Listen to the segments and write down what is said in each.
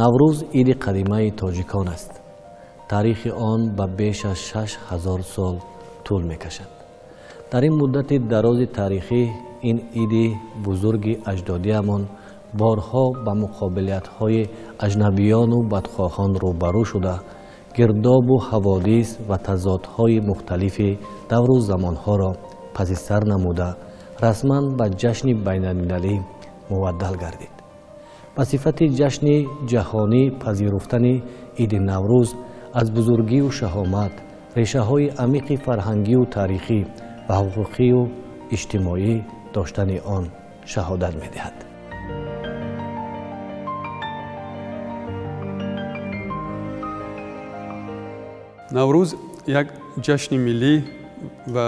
наврӯз иди қадимаи тоҷикон аст. таърихи он ба беш аз 6000 сол тӯл мекашад. дар ин муддати дарози таърихӣ ин иди бузурги аҷдодиамон борҳо ба муқобилиятҳои аҷнабиёну бадхоҳон рӯбарӯ шуда, гирдобу ҳаводис ва тазодҳои мухталифи давру замонҳоро пазисар намуда, расман ба ҷашни байналмилалӣ мубаддал гардид. ба сифати ҷашни ҷаҳонӣ пазируфтани иди наврӯз аз бузургию шаҳомат, решаҳои амиқи фарҳангию таърихӣ ва ҳуқуқию иҷтимоӣ доштани он шаҳодат медиҳад. наврӯз як ҷашни миллӣ ва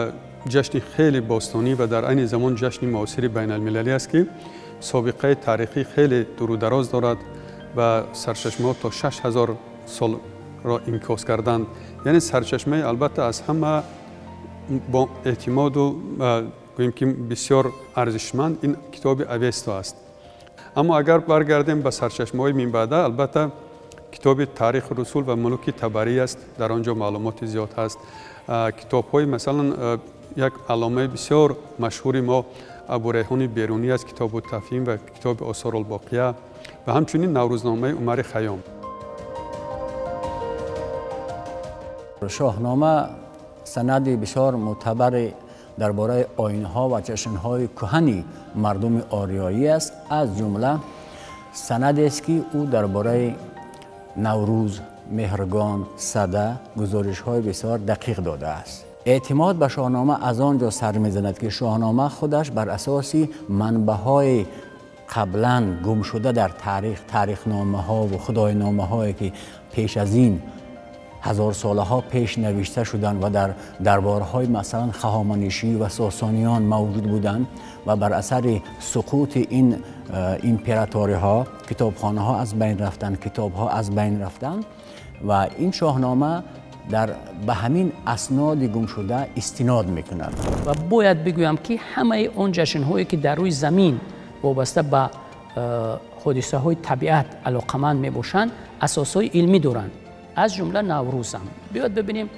ҷашни хеле бостонӣ ва дар айни замон ҷашни муосири байналмилалӣ аст, ки собиқаи таърихӣ хеле дурудароз дорад ва сарчашмаҳо то 6000 солро инъикос карданд. яъне сарчашмаи албатта аз ҳама бо эътимоду гӯем ки бисёр арзишманд ин китоби авесто аст. аммо агар баргардем ба сарчашмаҳои минбаъда, албатта китоби таърихи русул ва мулуки табарӣ аст. дар он ҷо маълумоти зиёд ҳаст. китобҳои масалан як алломаи бисёр машҳури мо абурайҳони берунӣ аст, китобу тафҳим ва китоби осорулбоқия ва ҳамчунин наврӯзномаи умари хайём. шоҳнома санади бисёр мӯътабари дар бораи оинҳо ва ҷашнҳои кӯҳани мардуми ориёӣ аст. аз ҷумла санадест, ки ӯ дар бораи наврӯз, меҳргон, сада гузоришҳои бисёр дақиқ додааст. эътимод ба шоҳнома аз он ҷо сар мезанад, ки шоҳнома худаш бар асоси манбаъҳои қаблан гумшуда дар таърих, таърихномаҳо ва худойномаҳое ки пеш аз ин ҳазорсолаҳо пеш навишта шуданд ва дар дарборҳои масалан хаҳоманишӣ ва сосониён мавҷуд буданд ва бар асари суқути ин императориҳо китобхонаҳо аз байн рафтанд, китобҳо аз байн рафтанд ва ин шоҳнома ба ҳамин асноди гумшуда истинод мекунад. ва бояд бигӯям, ки ҳамаи он ҷашнҳое ки дар рӯи замин вобаста ба ҳодисаҳои табиат алоқаманд мебошанд, асосҳои илмӣ доранд. аз ҷумла наврӯзам. биёед бибинем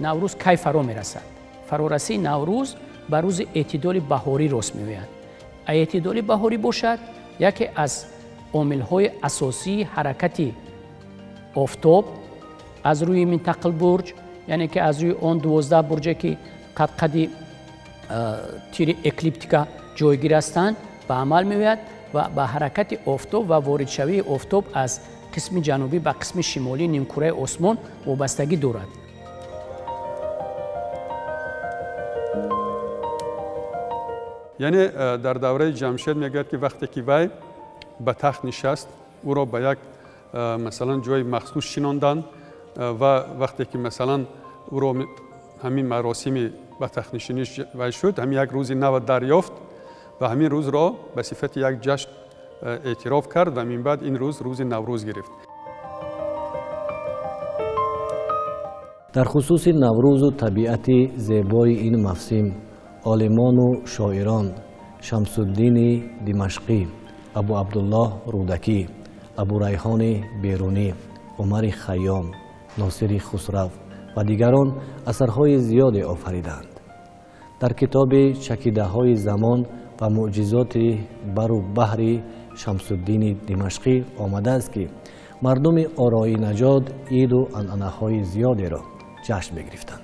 наврӯз кай фаро мерасад. фарорасии наврӯз ба рӯзи эътидоли баҳорӣ рост меояд. эътидоли баҳорӣ бошад яке аз омилҳои асосии ҳаракати офтоб аз рӯи минтақилбурҷ, яъне ки аз рӯи он 12 бурҷе ки қад-қади тири эклиптика ҷойгир ҳастанд ба амал меояд ва ба ҳаракати офтоб ва воридшавии офтоб аз қисми ҷанубӣ ба қисми шимолии нимкураи осмон вобастагӣ дорад. яъне дар давраи ҷамшед мегӯяд, ки вақте ки вай ба тахт нишаст, ӯро ба як масалан ҷои махсус шинонданд ва вақте ки масалан ӯро ҳамин маросими ба тахтнишинӣ вай шуд, ҳамин як рӯзи нав дарёфт ва ҳамин рӯзро ба сифати як ҷашн эътироф кард ва минбаъд ин рӯз рӯзи наврӯз гирифт. дар хусуси наврӯзу табиати зебои ин мавсим олимону шоирон шамсуддини димашқӣ, абу абдуллоҳ рӯдакӣ, абу райҳони берунӣ, умари хайём, носири хусрав ва дигарон асарҳои зиёде офариданд. дар китоби чакидаҳои замон ва муъҷизоти бару баҳри шамсуддини димашқӣ омадааст, ки мардуми орои наҷод иду анъанаҳои зиёдеро ҷашн мегирифтанд,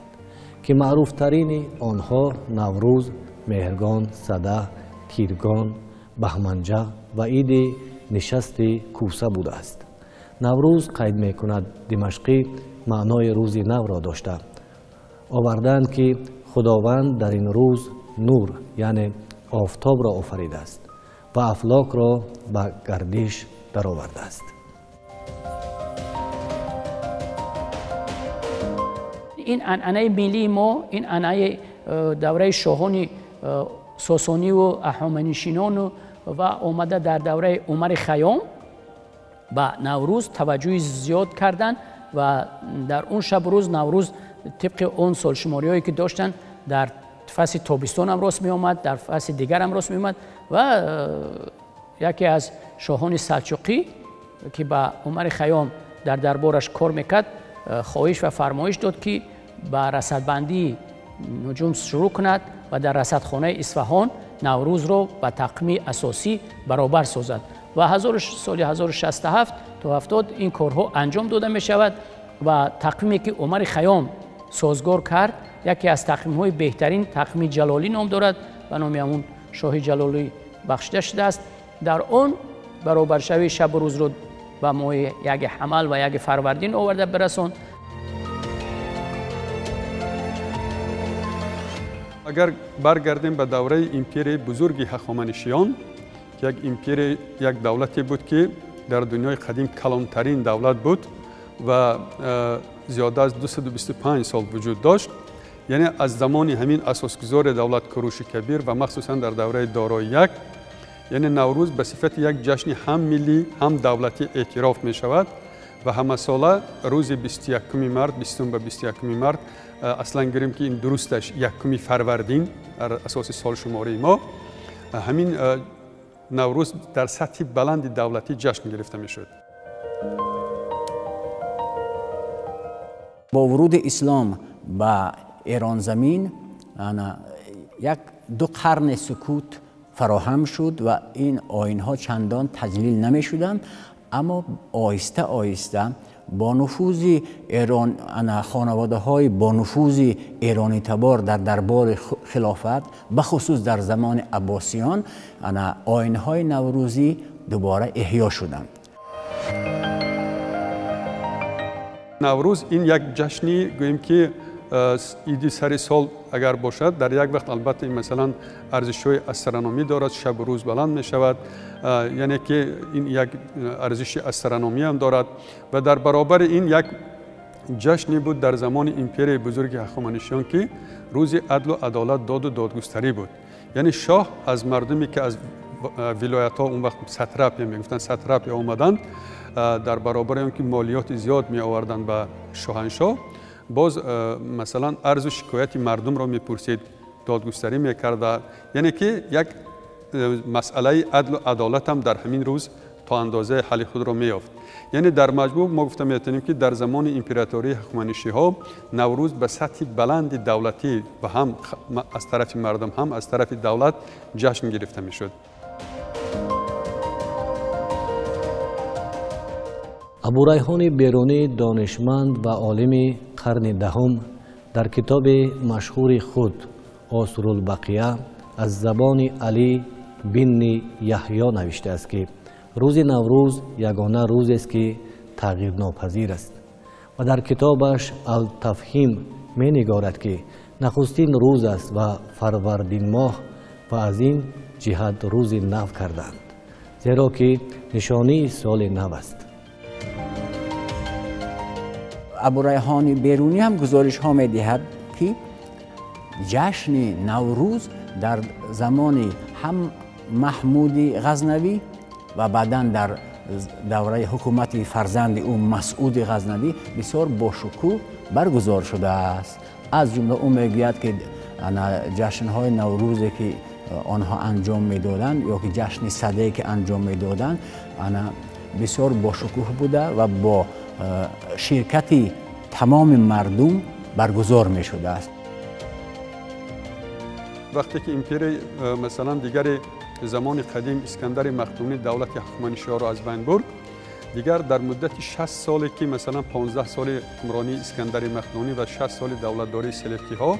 ки маъруфтарини онҳо наврӯз, меҳргон, сада, тиргон, баҳманҷа ва иди нишасти кӯса будааст. наврӯз қайд мекунад димашқӣ маънои рӯзи навро дошта оварданд, ки худованд дар ин рӯз нур яъне офтобро офаридааст ва афлокро ба гардиш даровардааст. ин анъанаи миллии мо, ин анъанаи давраи шоҳони сосониву аҳоманишинону ва омада дар давраи умари хайём ба наврӯз таваҷҷӯҳи зиёд карданд ва дар он шабу рӯз наврӯз тибқи он солшумориҳое ки доштанд дар фасли тобистон ҳам рост меомад, дар фасли дигар ҳам рост меомад ва яке аз шоҳони салҷуқӣ که با عمر خیام در دربارش کار میکرد خواهش و فرمایش داد که با رصدبندی نجوم شروع کند و در رصدخانه اصفهان نوروز رو به تقویم اساسی برابر سازد و سال 1067 تا 70 این کارها انجام داده می شود و تقویمی که عمر خیام سازگار کرد یکی از تقویم‌های بهترین تقویم جلالی نام دارد و نام همون شاه جلالی بخشیده شده است. در آن برابر شوی شب و روز رو به ماه یک حمل و یک فروردین آورده برسان. اگر برگردیم به دوره امپیری بزرگ هخامنشیان که یک امپیری یک دولتی بود که در دنیای قدیم کلانترین دولت بود و زیاده از 225 سال وجود داشت، یعنی از زمان همین اساسگذار دولت کوروش کبیر و مخصوصا در دوره دارای یک، یعنی نوروز به صفت یک جشن هم ملی هم دولتی اعتراف می شود و همه ساله روز 21 مرد 20 به 21 مرد اصلا گریم که این درستش 1 فروردین در اساس سال شماره ما، همین نوروز در سطح بلند دولتی جشن گرفته می شد. با ورود اسلام به ایران زمین دو قرن سکوت فراهم شد و این آیین‌ها چندان تجلیل نمی شدند، اما آهسته آهسته با نفوذ ایران خانواده های با نفوذ ایرانی تبار در دربار خلافت بخصوص در زمان عباسیان آیین‌های نوروزی دوباره احیا شدند. نوروز این یک جشنی گوییم که ایدی سر سال اگر باشد در یک وقت البته مثلا ارزش‌های استرونومی دارد، شب و روز بلند می شود، یعنی که این یک ارزش استرونومی هم دارد و در برابر این یک جشنی بود در زمان امپیری بزرگ هخامنشیان که روز عدل و عدالت داد و دادگستری بود. یعنی شاه از مردمی که از ولایت ها اون وقت ساتراپی میگفتن ساتراپی آمدند در برابر اون که مالیات زیاد می آوردند به شاهنشاه، باز مثلا عرض و شکایت مردم را میپرسید، دادگستری میکرد، یعنی که یک مسئله عدل و عدالت هم در همین روز تا اندازه حل خود را میافت. یعنی در مجموع ما گفته میتونیم که در زمان امپراتوری هخامنشی ها نوروز به سطح بلند دولتی و هم از طرف مردم هم از طرف دولت جشن گرفته میشد. ابوریحان بیرونی دانشمند و عالم قرن دهم در کتاب مشهور خود آسرالبقیه از زبان علی بن یحیی نوشته است که روز نوروز یگانه روزی است که تغییر ناپذیر است و در کتابش التفهیم می نگارد که نخستین روز است و فروردین ماه و از این جهت روز نو کردند، زیرا که نشانی سال نو است. ابوریحان بیرونی هم گزارش ها می دهد که جشن نوروز در زمان هم محمود غزنوی و بعدا در دوره حکومت فرزند او مسعود غزنوی بسیار باشکوه برگزار شده است. از جمله او میگوید که جشن های نوروزی که آنها انجام میدادند یا که جشن صده که انجام میدادند بسیار باشکوه بوده و با شرکت تمام مردم برگزار می شده است. وقتی که امپیری مثلا دیگر زمان قدیم اسکندر مقدونی دولت هخامنشی ها را از بین برد، دیگر در مدت 60 سالی که مثلا 15 سال حکمرانی اسکندر مقدونی و 60 سال دولتداری سلجوقی ها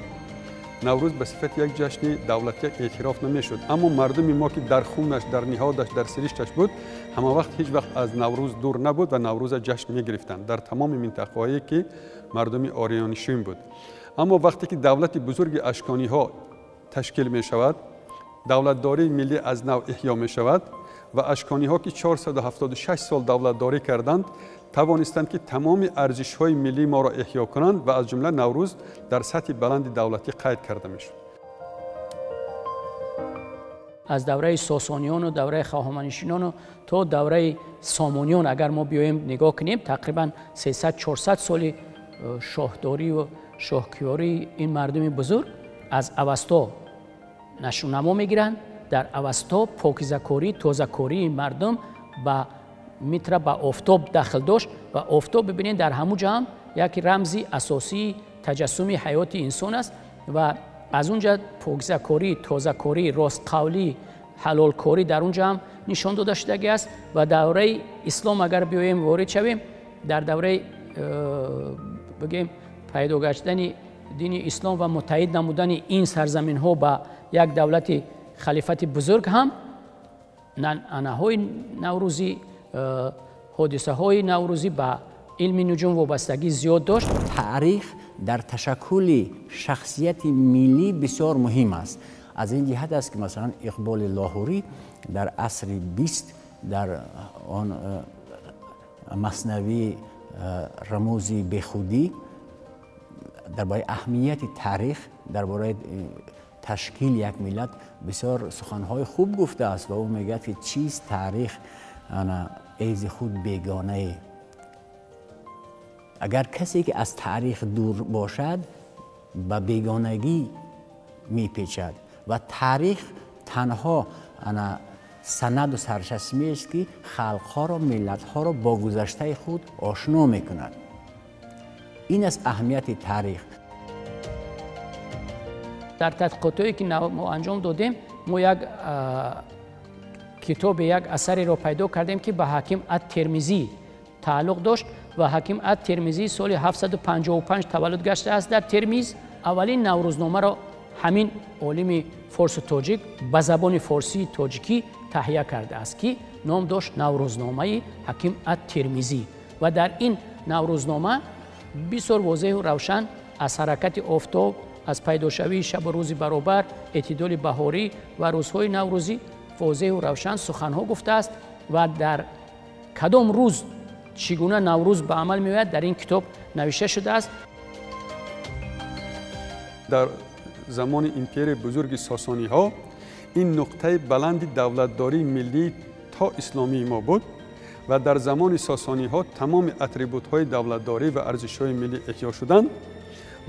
نوروز به صفت یک جشن دولتی اعتراف نمیشد، اما مردم ما که در خونش، در نهادش، در سرشتش بود، همه وقت هیچ وقت از نوروز دور نبود و نوروز جشن می گرفتند در تمام منطقه‌هایی که مردم آریانشین بود. اما وقتی که دولت بزرگ اشکانی ها تشکیل می شود، دولتداری ملی از نو احیا می شود و اشکانی ها که 476 سال دولتداری کردند توانستند که تمام ارزش های ملی ما را احیا کنند و از جمله نوروز در سطح بلند دولتی قید کرده می شود. از دوره ساسانیان و دوره هخامنشیان تا دوره سامانیان اگر ما بیایم نگاه کنیم تقریبا 300-400 سال شاهداری و شاهکیاری این مردم بزرگ از اوستا نشونما میگیرند. در اوستا پاکیزه‌کاری، تازه‌کاری مردم و متر به آفتاب داخل داشت و آفتاب ببینید در همونجا هم یک رمزی اساسی تجسمی حیات انسان است و از اونجا پاکیزه‌کاری، تازه‌کاری، راست قولی، حلال کاری در اونجا هم نشان داده شده است و دوره اسلام اگر بیایم وارد شویم در دوره بگیم پیدا گشتن دین اسلام و متحد نمودن این سرزمین ها با یک دولت خلیفت بزرگ هم انهای نوروزی، حادثه های نوروزی با علم نجوم وابستگی زیاد داشت. تاریخ در تشکل شخصیت ملی بسیار مهم است. از این جهت است که مثلا اقبال لاهوری در عصر 20 در آن مثنوی رموزی بخودی درباره اهمیت تاریخ، درباره تشکیل یک ملت بسیار سخنهای خوب گفته است و او میگه که چیست تاریخ ایز خود بیگانه. اگر کسی که از تاریخ دور باشد به بیگانگی میپیچد و تاریخ تنها سند و سرچشمه است که خلقها را، ملتها را با گذشته خود آشنا میکند. این است اهمیت تاریخ. در تحقیقاتی که ما انجام دادیم ما یک کتاب، یک اثری را پیدا کردیم که به حکیم الترمذی تعلق داشت و حکیم الترمذی سال 755 تولد گشته است در ترمیز. اولین نوروزنامه را همین عالم فارس و تاجیک به زبان فارسی تاجیکی تهیه کرده است که نام داشت نوروزنامه حکیم الترمذی و در این نوروزنامه بسیار واضح و روشن از حرکت آفتاب، از پیداشوی شب و روز برابر، اعتدال بهاری و روزهای نوروزی واضح و روشن سخنها گفته است و در کدام روز چگونه نوروز به عمل می‌آید در این کتاب نوشته شده است. در زمان امپیر بزرگ ساسانی ها این نقطه بلند دولتداری ملی تا اسلامی ما بود و در زمان ساسانی ها تمام اتریبوت های دولتداری و ارزش های ملی احیا شدند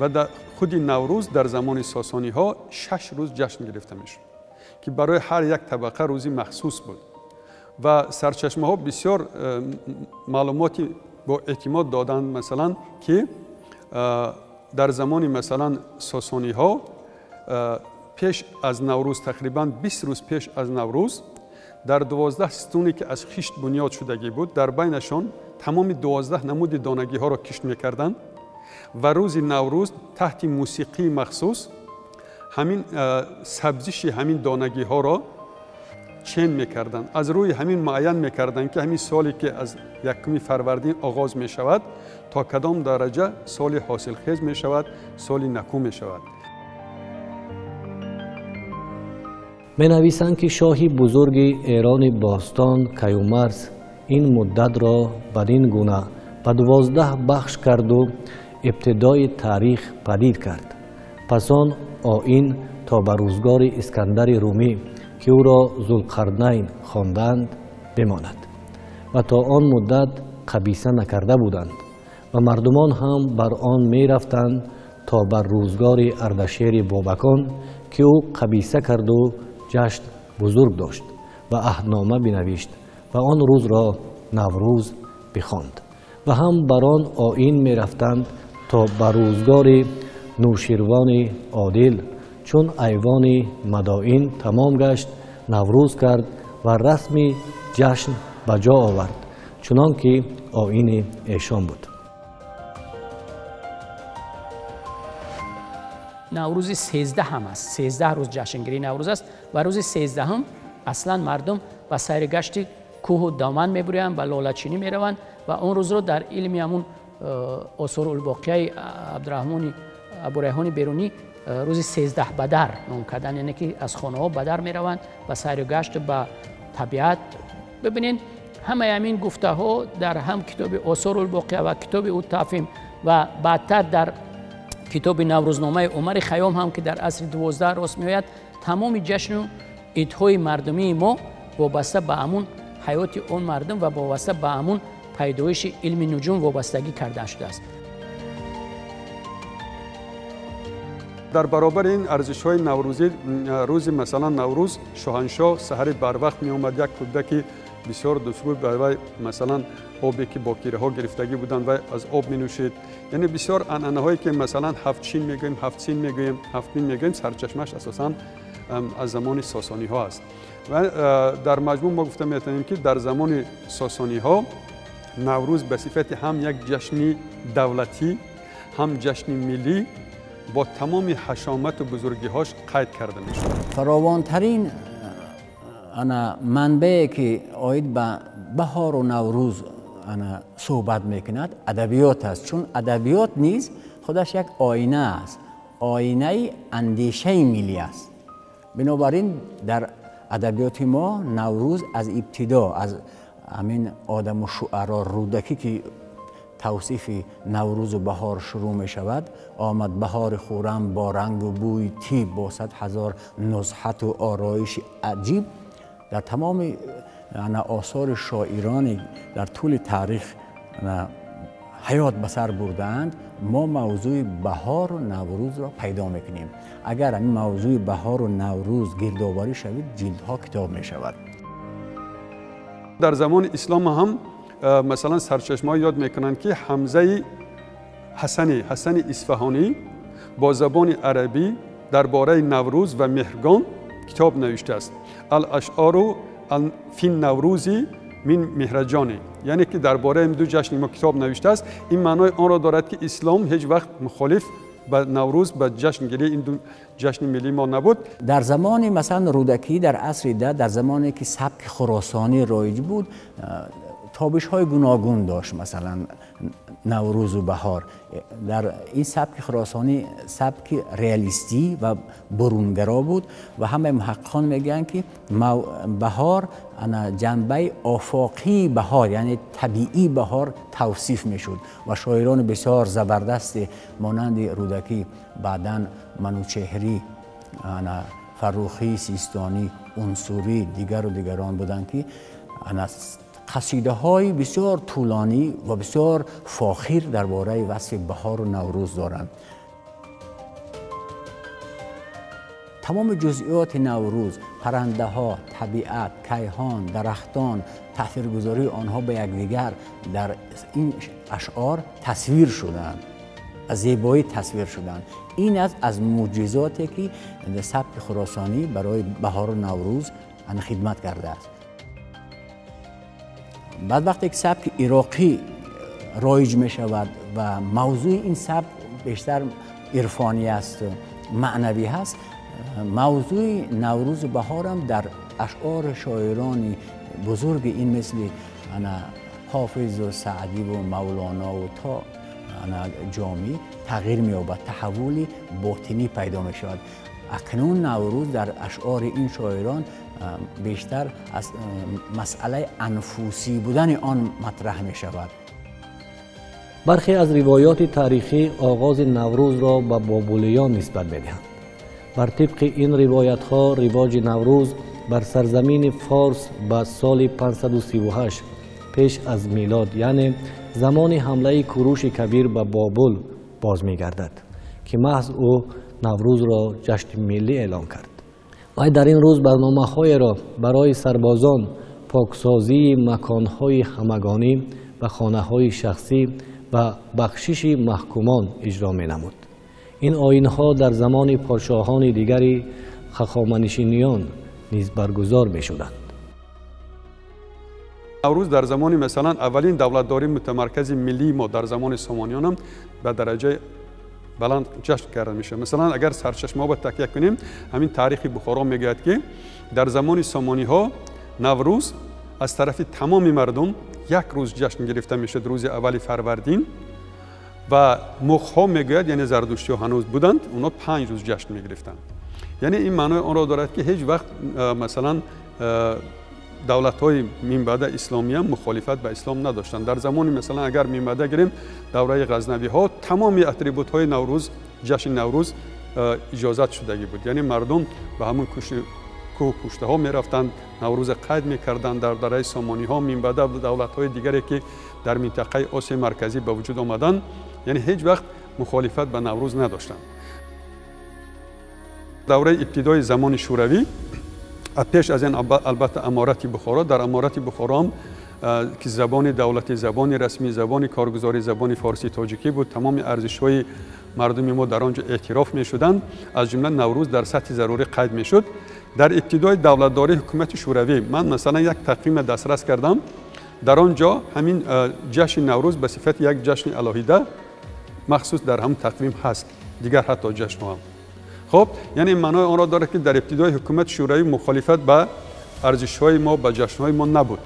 و در خود نوروز در زمان ساسانی ها 6 روز جشن گرفته میشد که برای هر یک طبقه روزی مخصوص بود و سرچشمه ها بسیار معلوماتی با اعتماد دادند، مثلا که در زمان مثلا ساسانی ها پیش از نوروز، تقریبا 20 روز پیش از نوروز، در 12 ستونی که از خشت بنیاد شدگی بود در بینشان تمام 12 نمود دانگی ها را کشت میکردند و روز نوروز تحت موسیقی مخصوص همین سبزش همین دانگی ها را چین میکردند. از روی همین معین میکردند که همین سالی که از 1 فروردین آغاز میشود تا کدام درجه سال حاصل خیز میشود، سال نکو میشود. می نویسند که شاهی بزرگ ایران باستان کیومرث این مدت را بدین گونه به 12 بخش کرد و ابتدای تاریخ پدید کرد. پس آن آیین تا به روزگار اسکندر رومی که او را ذوالقرنین خواندند بماند و تا آن مدت خبیثه نکرده بودند و مردمان هم بر آن می رفتند تا بر روزگار اردشیر بابکان که او خبیثه کرد و جشن بزرگ داشت و عهدنامه بنوشت و آن روز را نوروز بخواند و هم بر آن آیین می رفتند تا بر روزگار نوشیروان عادل چون ایوان مدائن تمام گشت نوروز کرد و رسمی جشن به جا آورد چنان که آیین ایشان بود. نوروز 13 هم است. 13 روز جشنگیری نوروز است و روز 13 هم اصلا مردم به سیرگشت کوه و دامن میبرند و لاله‌چینی میروند و اون روز رو در علم همون آثار الباقیه عبدالرحمن ابوریحان بیرونی روز 13 بدر نام کردن، یعنی که از خانه ها بدر میروند و سیرگشت به طبیعت. ببینین همه همین گفته ها در هم کتاب آثار الباقیه و کتاب التفهیم و بعدتر در کتاب نوروزنامه عمر خیام هم که در عصر 12 راست میآید، تمام جشن و عیدهای مردمی ما وابسته به همون حیات اون مردم و وابسته به همون پیدایش علم نجوم وابستگی کرده شده است. در برابر این ارزش‌های نوروزی، روز مثلا نوروز شاهنشاه سحر بر وقت می آمد، یک کودک بسیار دوستگوی برای مثلا آبی که با کیره ها گرفتگی بودند و از آب می نوشید. یعنی بسیار انعنه هایی که مثلا هفت چین میگوییم، هفت سین میگوییم، هفت بین میگوییم، سرچشمش اساساً از زمان ساسانی ها است. و در مجموع ما گفته میتونیم که در زمان ساسانی ها نوروز به صفت هم یک جشن دولتی، هم جشن ملی با تمام حشامت و بزرگی هاش قید کرده میشه. فراوانترین منبعی که آید به بهار و نوروز صحبت میکند ادبیات است، چون ادبیات نیز خودش یک آینه است، آینه اندیشه ملی است. بنابراین در ادبیات ما نوروز از ابتدا از همین آدم و شعرا رودکی که توصیف نوروز و بهار شروع می شود، آمد بهار خورم با رنگ و بوی طیب با 100,000 نزهت و آرایش عجیب. در تمام آثار شاعرانی در طول تاریخ حیات به سر بردند، ما موضوع بهار و نوروز را پیدا میکنیم. اگر این موضوع بهار و نوروز گردآوری شود، جلدها کتاب می شود. در زمان اسلام هم مثلا سرچشمه یاد میکنند که حمزه حسن اصفهانی با زبان عربی درباره نوروز و مهرگان کتاب نوشته است. الاشعار فی نوروزی من مهرجانی، یعنی که درباره این دو جشن ما کتاب نوشته است. این معنای آن را دارد که اسلام هیچ وقت مخالف به نوروز به جشن گیری این دو جشن ملی ما نبود. در زمان مثلا رودکی در عصر ده، در زمانی که سبک خراسانی رایج بود، تابش های گوناگون داشت. مثلا نوروز و بهار در این سبک خراسانی سبک ریالیستی و برونگرا بود و همه محققان میگن که بهار جنبه آفاقی بهار، یعنی طبیعی بهار توصیف میشد و شاعران بسیار زبردست مانند رودکی، بعداً منوچهری، فروخی، سیستانی، انصوری، دیگر و دیگران بودند که قصیده های بسیار طولانی و بسیار فاخر درباره وصف بهار و نوروز دارند. تمام جزئیات نوروز، پرنده ها، طبیعت، کیهان، درختان، تاثیرگذاری آنها به یکدیگر در این اشعار تصویر شدند، از زیبایی تصویر شدند. این از معجزاتی که سبک خراسانی برای بهار و نوروز خدمت کرده است. بعد وقتی که سبک عراقی رایج می شود و موضوع این سبک بیشتر عرفانی است، معنوی هست، موضوع نوروز و بهار هم در اشعار شاعران بزرگ این مثل حافظ و سعدی و مولانا و تا جامی تغییر می یابد، تحولی باطنی پیدا می شود. اکنون نوروز در اشعار این شاعران بیشتر از مسئله انفوسی بودن آن مطرح می شود. برخی از روایات تاریخی آغاز نوروز را به بابلیان نسبت می‌دهند. بر طبق این روایت ها رواج نوروز بر سرزمین فارس به سال 538 پیش از میلاد، یعنی زمان حمله کوروش کبیر به بابل باز می‌گردد که محض او نوروز را جشن ملی اعلام کرد. و در این روز برنامه‌های را برای سربازان، پاکسازی مکان‌های همگانی و خانه‌های شخصی و بخشش محکومان اجرا می‌نمود. این آیین‌ها در زمان پادشاهان دیگری هخامنشیان نیز برگزار می‌شدند. نوروز در زمان مثلا اولین دولتداری متمرکز ملی ما در زمان سامانیان هم به درجه بلند جشن کرده میشه. مثلا اگر سرچشمه با تکیه کنیم، همین تاریخ بخارا میگوید که در زمان سامانی ها نوروز از طرف تمام مردم یک روز جشن گرفته میشد، روز اول فروردین، و مخ ها میگوید یعنی زردشتی ها هنوز بودند، اونا 5 روز جشن میگرفتند. یعنی این معنای آن را دارد که هیچ وقت مثلا دولت های منبعد اسلامی هم مخالفت به اسلام نداشتند. در زمان مثلا اگر منبعد گیریم دوره غزنوی ها، تمام اتریبوت های نوروز، جشن نوروز اجازت شدگی بود. یعنی مردم به همون کوه پشته ها می رفتند، نوروز قید می کردند. در دوره سامانی ها منبعد دولت های دیگری که در منطقه آسیا مرکزی به وجود آمدند، یعنی هیچ وقت مخالفت به نوروز نداشتند. دوره ابتدای زمان شوروی پیش از این البته امارت بخارا، در امارت بخارا هم که زبان دولتی، زبان رسمی، زبان کارگزاری، زبان فارسی تاجیکی بود. تمام ارزش‌های مردم ما در آنجا اعتراف می‌شدند، از جمله نوروز در سطح ضروری قید می‌شد. در ابتدای دولتداری حکومت شوروی من مثلا یک تقویم دسترس کردم، در آنجا همین جشن نوروز به صفت یک جشن علاهیده مخصوص در هم تقویم هست، دیگر حتی جشن هم. خب یعنی معنای آن را دارد که در ابتدای حکومت شوروی مخالفت به ارزش‌های ما، به جشن‌های ما نبود.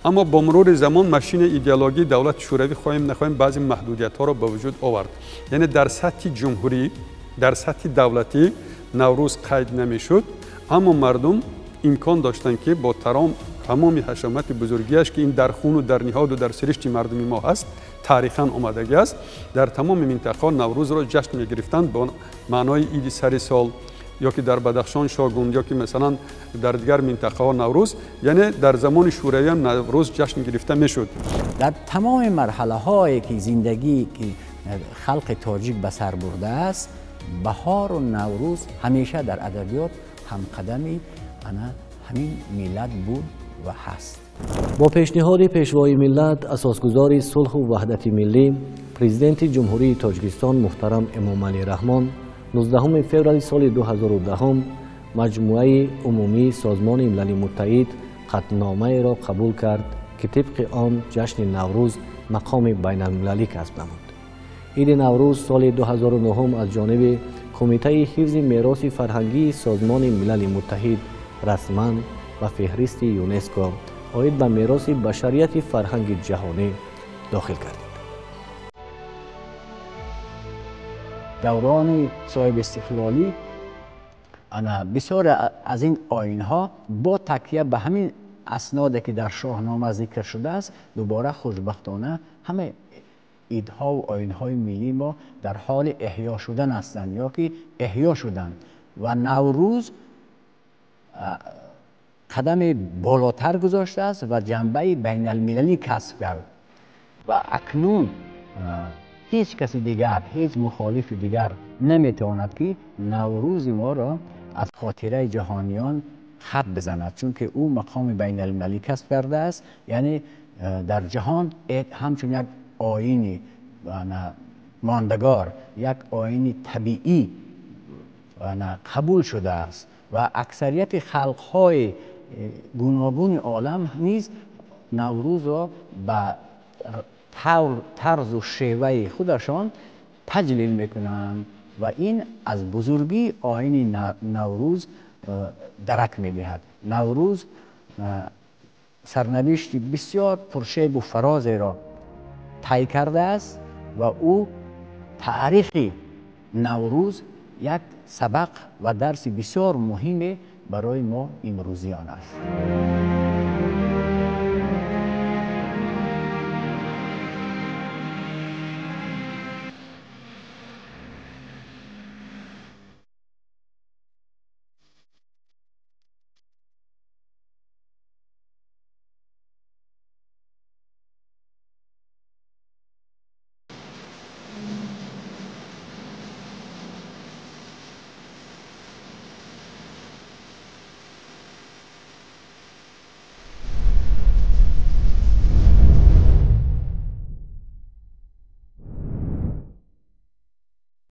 اما با مرور زمان ماشین ایدئولوژی دولت شوروی خواهیم نخواهیم بعضی محدودیت‌ها را به وجود آورد. یعنی در سطح جمهوری، در سطح دولتی نوروز قید نمی‌شد، اما مردم امکان داشتند که با تمام حشمت بزرگیش که این در خون و در نهاد و در سرشت مردم ما هست، تاریخاً آمدگی است، در تمام منطقه نوروز را جشن می‌گرفتند با معنای عید سر سال، یا که در بدخشان شاگون، یا که مثلا در دیگر منطقه ها نوروز. یعنی در زمان شوروی هم نوروز جشن گرفته میشد. در تمام مرحله هایی که زندگی که خلق تاجیک به سر برده است، بهار و نوروز همیشه در ادبیات همقدمی همین ملت بود و هست. با پیشنهاد پیشوای ملت، اساسگزار صلح و وحدت ملی، پرزیدنت جمهوری تاجیکستان محترم امام علی رحمان 19 فوریه سال 2010 مجموعه عمومی سازمان ملل متحد قطعنامه را قبول کرد که طبق آن جشن نوروز مقام بین المللی کسب نمود. عید نوروز سال 2009 از جانب کمیته حفظ میراث فرهنگی سازمان ملل متحد رسما و فهرست یونسکو عاید به میراث بشریت فرهنگ جهانی داخل کردید. دوران صاحب استقلالی بسیار از این آیین‌ها با تکیه به همین اسنادی که در شاهنامه ذکر شده است، دوباره خوشبختانه همه ایدها و آیین‌های ملی ما در حال احیا شدن هستند یا که احیا شدند و نوروز قدم بالاتر گذاشته است و جنبه بین المللی کسب کرد و اکنون هیچ کسی دیگر، هیچ مخالف دیگر نمیتواند که نوروز ما را از خاطره جهانیان خط بزند، چون که او مقام بین المللی کسب کرده است. یعنی در جهان همچون یک آیینی ماندگار، یک آیینی طبیعی قبول شده است و اکثریت خلق‌های گوناگون عالم نیز نوروز را به طرز و شیوه خودشان تجلیل میکنند و این از بزرگی آیین نوروز درک میدهد. نوروز سرنوشت بسیار پرشیب و فراز را طی کرده است و او تاریخ نوروز یک سبق و درس بسیار مهم برای ما امروزیان است.